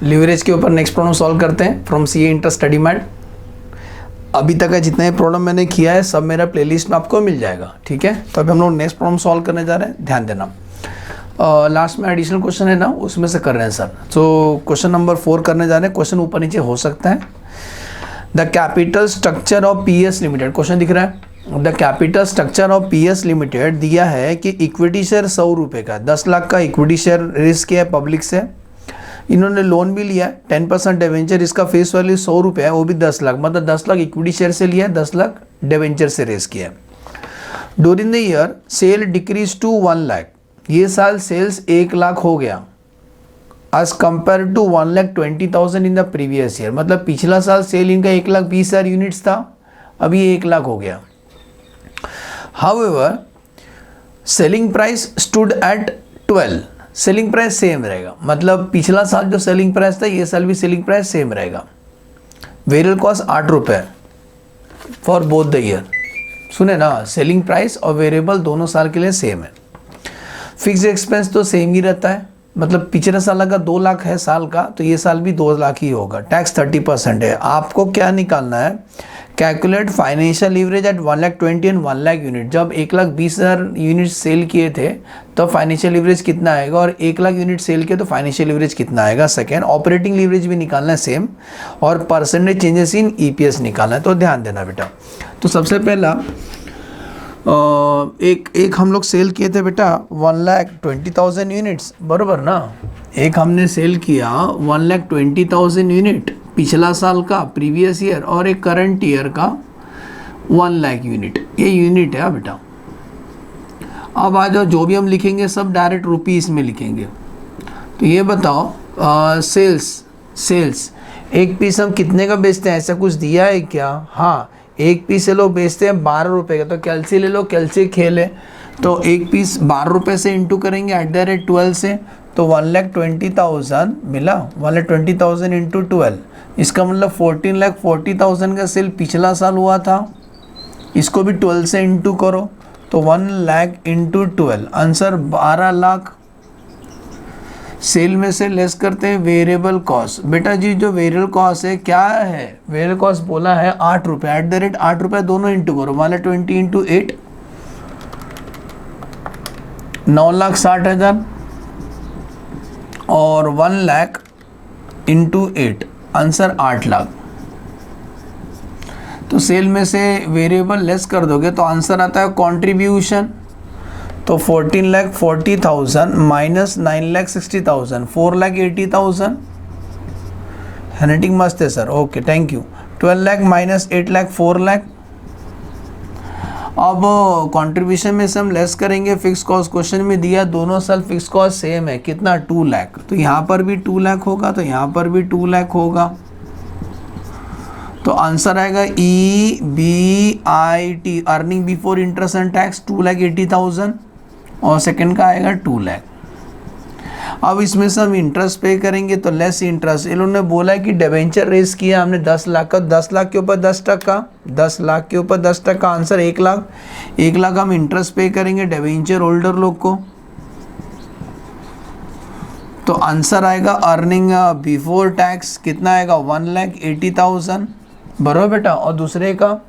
Leverage के ऊपर next problem solve करते हैं from CA inter study mat. अभी तक का जितने प्रॉब्लम मैंने किया है सब मेरा प्लेलिस्ट में आपको मिल जाएगा, ठीक है। तो अभी हम लोग नेक्स्ट प्रॉब्लम सॉल्व करने जा रहे हैं, ध्यान देना। लास्ट में एडिशनल क्वेश्चन है ना, उसमें से कर रहे हैं सर। तो क्वेश्चन नंबर 4 करने जा रहे हैं। क्वेश्चन ऊपर नीचे हो सकता है। The capital structure of PS limited, question दिख रहा है। The capital structure of PS limited दिया है कि इक्विटी शेयर 100 रुपये का, 10 लाख का इक्विटी शेयर रेज किया है पब्लिक से। इन्होंने लोन भी लिया है 10% डिवेंचर, इसका फेस वैल्यू 100 रुपये है, वो भी 10 लाख, मतलब 10 लाख इक्विटी शेयर से लिया है, 10 लाख डिवेंचर से रेज किया है। During the year sale decrease to 1 lakh, ये साल सेल्स 1 लाख हो गया as compared to 1,20,000 in the previous year, मतलब पिछला साल सेल इनका 1,20,000 यूनिट्स था, अभी 1 लाख हो गया। However selling price stood at 12, selling price same रहेगा, मतलब पिछला साल जो सेलिंग प्राइस था ये साल भी सेलिंग प्राइस सेम रहेगा। वेरिएबल कॉस्ट 8 रुपये फॉर बोथ द ईयर, सुने ना, सेलिंग प्राइस और वेरिएबल दोनों साल के लिए सेम है। फिक्स एक्सपेंस तो सेम ही रहता है, मतलब पिछले साल का 2 लाख है साल का, तो ये साल भी 2 लाख ही होगा। टैक्स 30% है। आपको क्या निकालना है, calculate financial leverage at 1,20,000 and 1 lakh unit. जब 1,20,000 यूनिट सेल किए थे तो फाइनेंशियल लीवरेज कितना आएगा, और 1 लाख यूनिट सेल किए तो फाइनेंशियल लीवरेज कितना आएगा। सेकेंड, ऑपरेटिंग लीवरेज भी निकालना है सेम, और परसेंटेज चेंजेस इन ईपीएस निकालना है। तो ध्यान देना बेटा। तो सबसे पहला एक हम लोग सेल किए थे बेटा 1,20,000 यूनिट्स, बरोबर ना। एक हमने सेल किया 1,20,000 यूनिट पिछला साल का, प्रीवियस ईयर, और एक करंट ईयर का 1 लाख यूनिट, ये यूनिट है बेटा। अब आ जाओ, जो भी हम लिखेंगे सब डायरेक्ट रुपीस में लिखेंगे। तो ये बताओ सेल्स एक पीस हम कितने का बेचते हैं, ऐसा कुछ दिया है क्या? हाँ, एक पीस से लोग बेचते हैं 12 रुपये का, तो कैलसी ले लो, कैलसी खेल है। तो एक पीस 12 रुपये से इंटू करेंगे @12 से, तो 1,20,000 मिला। 1,20,000 इंटू 12, इसका मतलब 14,40,000 का सेल पिछला साल हुआ था। इसको भी 12 से इंटू करो, तो 1 lakh into 12, answer 12 lakh. Sale में से लेस करते हैं वेरिएबल कॉस्ट। बेटा जी जो वेरिएबल कॉस्ट है क्या है, वेरिएबल कॉस्ट बोला है 8 रुपये, @8 रुपये दोनों इंटू करो, 1,20,000 इंटू 8, 9,60,000, और 1 लाख इंटू 8, आंसर 8 लाख। तो सेल में से वेरिएबल लेस कर दोगे तो आंसर आता है कंट्रीब्यूशन। तो 14,40,000 माइनस 9,60,000, 4,80,000। हैंडराइटिंग मस्त है sir, okay thank you. 12 lakh minus 8 lakh, 4 lakh. अब कंट्रीब्यूशन में से हम लेस करेंगे फिक्स कॉस्ट, क्वेश्चन में दिया दोनों साल फिक्स कॉस्ट सेम है, कितना 2 लाख, तो यहाँ पर भी 2 लाख होगा, तो यहाँ पर भी 2 लाख होगा। तो आंसर आएगा EBIT, earning before interest and tax, 2,80,000, और सेकंड का आएगा 2 लाख। अब इसमें से हम इंटरेस्ट पे करेंगे तो लेस इंटरेस्ट। इन्होंने बोला है कि डिवेंचर रेस किया हमने 10 लाख का, 10 लाख के ऊपर 10%, 10 लाख के ऊपर 10%, आंसर 1 लाख। 1 लाख हम इंटरेस्ट पे करेंगे डिवेंचर होल्डर लोग को, तो आंसर आएगा अर्निंग बिफोर टैक्स कितना आएगा, 1,80,000, बराबर बेटा, और दूसरे का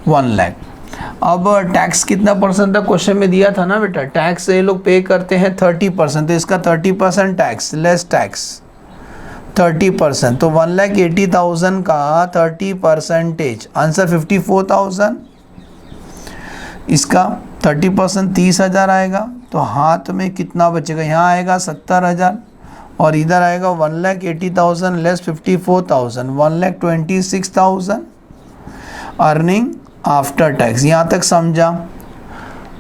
1 लाख। अब टैक्स कितना परसेंट था क्वेश्चन में दिया था ना बेटा, टैक्स ये लोग पे करते हैं 30%, तो इसका 30% टैक्स, लेस टैक्स 30%, तो 1,80,000 का 30%, आंसर 54,000। इसका 30% 30,000 आएगा, तो हाथ में कितना बचेगा, यहाँ आएगा 70,000, और इधर आएगा 1,80,000 लेस 54,000, 1,26,000 अर्निंग आफ्टर टैक्स। यहाँ तक समझा,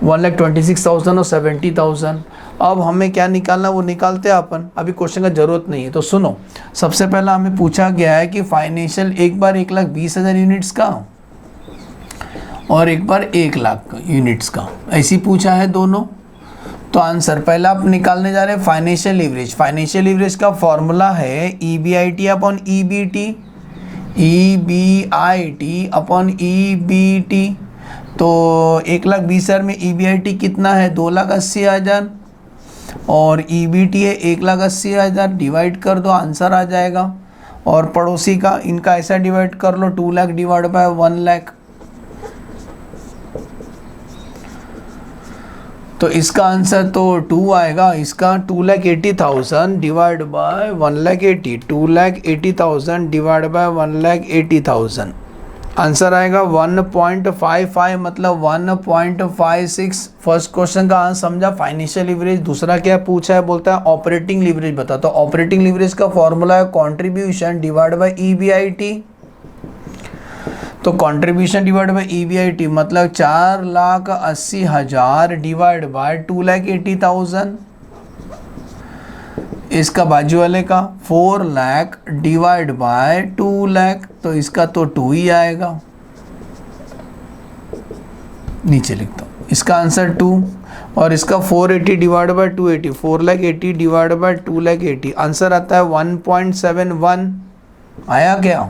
1,26,000 और 70,000। अब हमें क्या निकालना वो निकालते हैं अपन, अभी क्वेश्चन का जरूरत नहीं है। तो सुनो, सबसे पहला हमें पूछा गया है कि फाइनेंशियल एक बार 1,20,000 यूनिट्स का और एक बार 1 लाख यूनिट्स का, ऐसी पूछा है दोनों। तो आंसर पहला आप निकालने जा रहे हैं फाइनेंशियल लीवरेज। फाइनेंशियल लीवरेज का फॉर्मूला है EBIT upon EBT, EBIT upon EBT। तो 1,20,000 में EBIT कितना है, 2,80,000, और EBT है 1,80,000, डिवाइड कर दो आंसर आ जाएगा। और पड़ोसी का इनका ऐसा डिवाइड कर लो 2 लाख डिवाइड बाय 1 लाख, तो इसका आंसर तो 2 आएगा। इसका 2,80,000 divide by 1,80,000, 2,80,000 divide by 1,80,000, answer आएगा 1.55 मतलब 1.56। फर्स्ट क्वेश्चन का आंसर समझा, फाइनेंशियल लीवरेज। दूसरा क्या पूछा है, बोलता है ऑपरेटिंग लीवरेज बता। तो ऑपरेटिंग लीवरेज का फॉर्मूला है कंट्रीब्यूशन डिवाइड बाय EBIT। तो कंट्रीब्यूशन डिवाइड बाय EBIT मतलब 4,80,000 डिवाइड बाय 2,80,000। इसका बाजू वाले का 4 लाख डिवाइड बाय 2 लाख, तो इसका तो 2 ही आएगा। नीचे लिखता हूँ, इसका आंसर 2 और इसका 480 divide by 280, 4,80,000 divide by 2,80,000, answer आता है 1.71। आया क्या?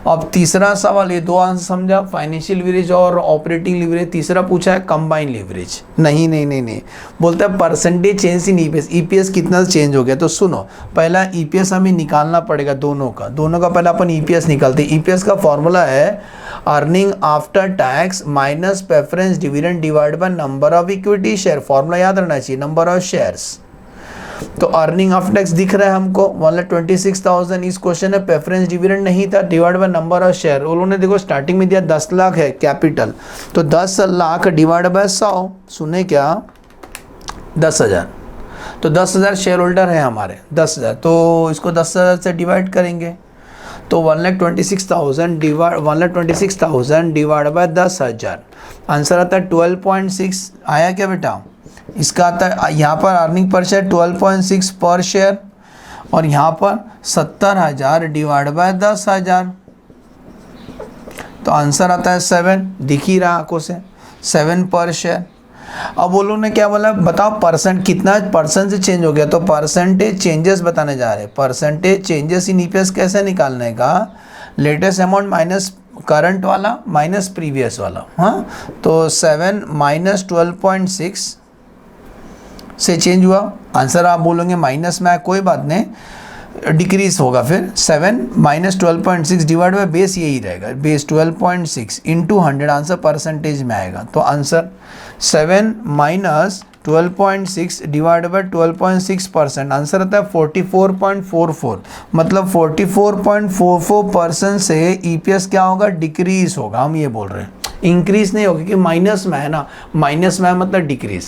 अब तीसरा सवाल, ये दो आंसर समझा, फाइनेंशियल लीवरेज और ऑपरेटिंग लीवरेज। तीसरा पूछा है कंबाइन लीवरेज। नहीं, बोलता है percentage change in EPS। EPS कितना चेंज हो गया, तो सुनो, पहला EPS हमें निकालना पड़ेगा दोनों का पहला अपन EPS निकालते हैं। EPS का फॉर्मूला है earning after tax minus preference dividend divide by number of equity share. Formula याद रहना चाहिए, नंबर ऑफ शेयर्स। तो अर्निंग आफ्टर टैक्स दिख रहा है हमको 1,26,000। इस क्वेश्चन में प्रेफरेंस डिविडेंड नहीं था, divide by number of share. उन्होंने देखो स्टार्टिंग में दिया 10 लाख है कैपिटल, तो 10 लाख डिवाइड बाय 100, सुने क्या, 10,000। तो 10,000 शेयर होल्डर है हमारे, 10,000, तो इसको 10,000 से डिवाइड करेंगे तो 1,26,000 डिवाइड बाय 10,000, आंसर आता है 12.6। आया क्या बेटा? इसका आता है यहाँ पर अर्निंग पर शेयर 12.6 पर शेयर, और यहाँ पर 70,000 डिवाइड बाय 10,000, तो आंसर आता है 7। दिख ही रहा आंखों से, 7 पर शेयर। अब वो लोग ने क्या बोला, बताओ परसेंट कितना परसेंट से चेंज हो गया, तो परसेंटेज चेंजेस बताने जा रहे हैं। परसेंटेज चेंजेस इन EPS कैसे निकालने का, लेटेस्ट अमाउंट माइनस करंट वाला माइनस प्रीवियस वाला। हाँ, तो 7 माइनस 12.6 से चेंज हुआ, आंसर आप बोलोगे माइनस में है, कोई बात नहीं, डिक्रीज होगा फिर। 7 माइनस 12.6 डिवाइड बाय बेस, यही रहेगा बेस 12.6 इंटू 100, आंसर परसेंटेज में आएगा। तो answer 7 minus 12.6 divide by 12.6%, answer आता है 44.44, मतलब 44.44% से EPS क्या होगा, डिक्रीज होगा। हम ये बोल रहे हैं इंक्रीज नहीं होगा, क्योंकि माइनस में है ना, माइनस में है मतलब डिक्रीज,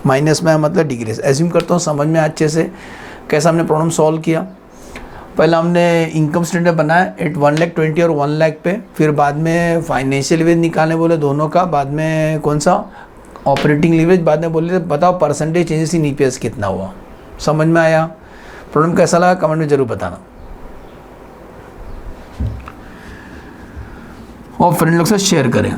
माइनस में है मतलब डिक्रीज। एज्यूम करता हूँ समझ में अच्छे से कैसा हमने प्रॉब्लम सॉल्व किया। पहले हमने इनकम स्टेटमेंट बनाया एट 1,20,000 और 1 लाख पे, फिर बाद में फाइनेंशियल लीवरेज निकालने बोले दोनों का, बाद में कौन सा ऑपरेटिंग लीवरेज, बाद में बोले बताओ परसेंटेज चेंजेस इन EPS कितना हुआ। समझ में आया? प्रॉब्लम कैसा लगा कमेंट में ज़रूर बताना, और फ्रेंड लोग से शेयर करें।